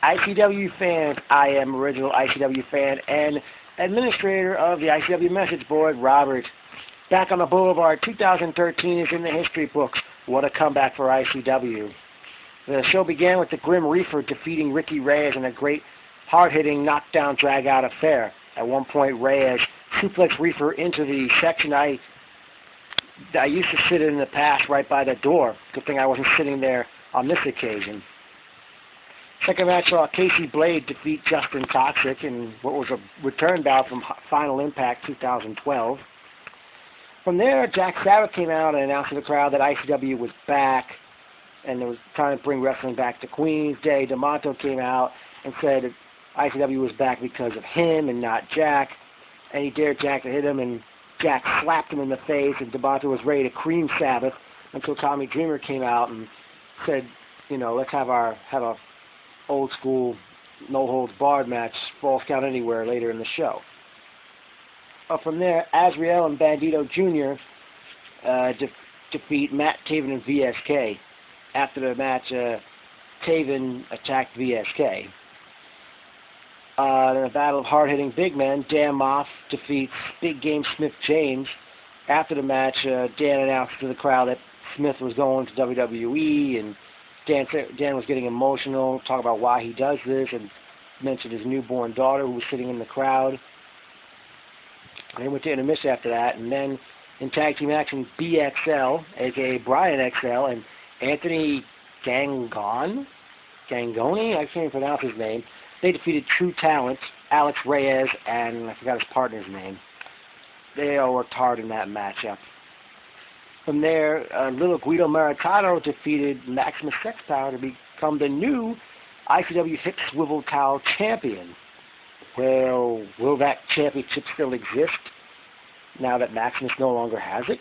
ICW fans, I am original ICW fan and administrator of the ICW message board, Robert. Back on the Boulevard, 2013 is in the history books. What a comeback for ICW. The show began with the Grim Reaper defeating Ricky Reyes in a great hard-hitting knockdown drag-out affair. At one point, Reyes suplexed Reaper into the section I used to sit in the past right by the door. Good thing I wasn't sitting there on this occasion. Second match saw Casey Blade defeat Justin Toxic in what was a return bout from Final Impact 2012. From there, Jack Sabbath came out and announced to the crowd that ICW was back and it was trying to bring wrestling back to Queens. Jay D'Amato came out and said that ICW was back because of him and not Jack, and he dared Jack to hit him, and Jack slapped him in the face, and D'Amato was ready to cream Sabbath until Tommy Dreamer came out and said, you know, let's have a old school no holds barred match, Falls Count Anywhere later in the show. From there, Azrael and Bandito Jr. Defeat Matt Taven and VSK. After the match, Taven attacked VSK. In a battle of hard-hitting big men, Dan Moff defeats Big Game Smith James. After the match, Dan announced to the crowd that Smith was going to WWE, and Dan was getting emotional, talking about why he does this, and mentioned his newborn daughter who was sitting in the crowd. And they went to intermission after that, and then in tag team action, BXL, a.k.a. Brian XL, and Anthony Gangoni, I can't even pronounce his name. They defeated True Talent, Alex Reyes, and I forgot his partner's name. They all worked hard in that matchup. From there, Little Guido Maritato defeated Maximus Sex Power to become the new ICW Hip Swivel Towel Champion. Well, will that championship still exist now that Maximus no longer has it?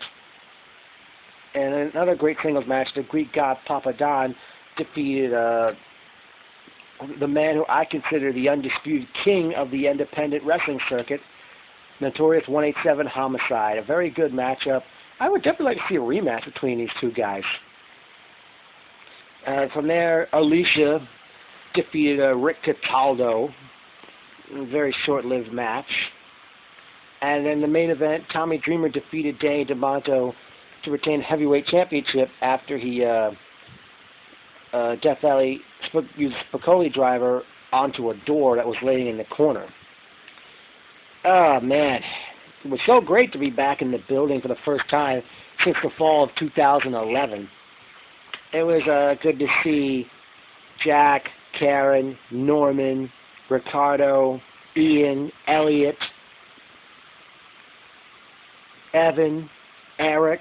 And another great singles match, the Greek God Papa Don defeated the man who I consider the undisputed king of the independent wrestling circuit, Notorious 187 Homicide. A very good matchup. I would definitely like to see a rematch between these two guys. From there, Alicia defeated Rick Cataldo. A very short-lived match. And then the main event, Tommy Dreamer defeated Danny D'Amato to retain heavyweight championship after he Death Valley used Spicoli driver onto a door that was laying in the corner. Oh, man. It was so great to be back in the building for the first time since the fall of 2011. It was good to see Jack, Karen, Norman, Ricardo, Ian, Elliot, Evan, Eric,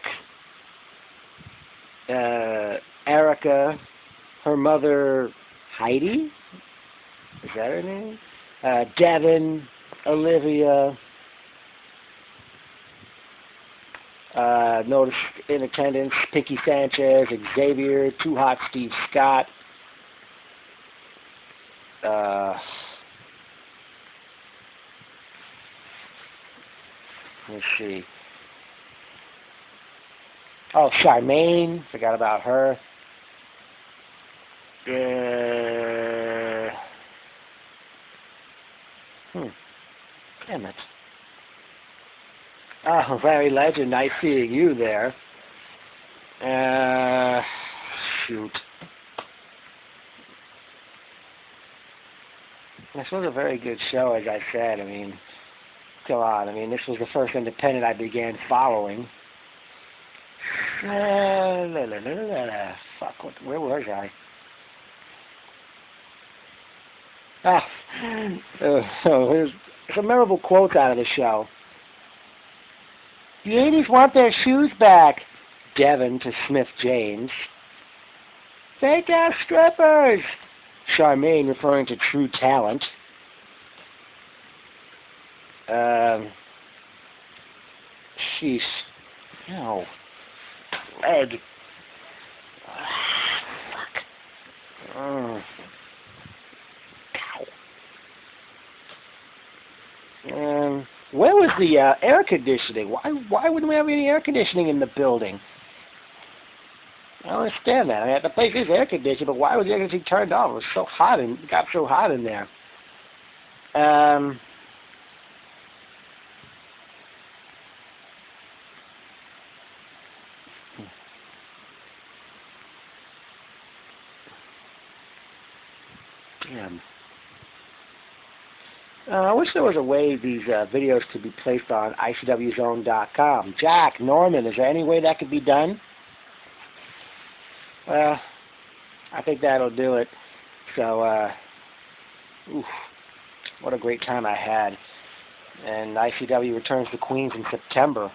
Erica, her mother, Heidi? Is that her name? Devin, Olivia. Notice in attendance, Pinky Sanchez, Xavier, Too Hot Steve Scott. Let's see. Oh, Charmaine. Forgot about her. Damn it. Oh, Larry Legend, nice seeing you there. Shoot. This was a very good show, as I said. I mean, come on. I mean, this was the first independent I began following. Fuck, where was I? Here's some memorable quotes out of the show. The ladies want their shoes back, Devin to Smith James. Fake ass strippers, Charmaine referring to True Talent. Sheesh. No. Leg. Fuck. Where was the air conditioning? Why wouldn't we have any air conditioning in the building? Well, understand that. I mean, the place is air conditioned, but why was the air conditioning turned off? It was so hot, and it got so hot in there. Damn. I wish there was a way these videos could be placed on ICWZone.com. Jack, Norman, is there any way that could be done? Well, I think that'll do it. So, oof, what a great time I had. And ICW returns to Queens in September.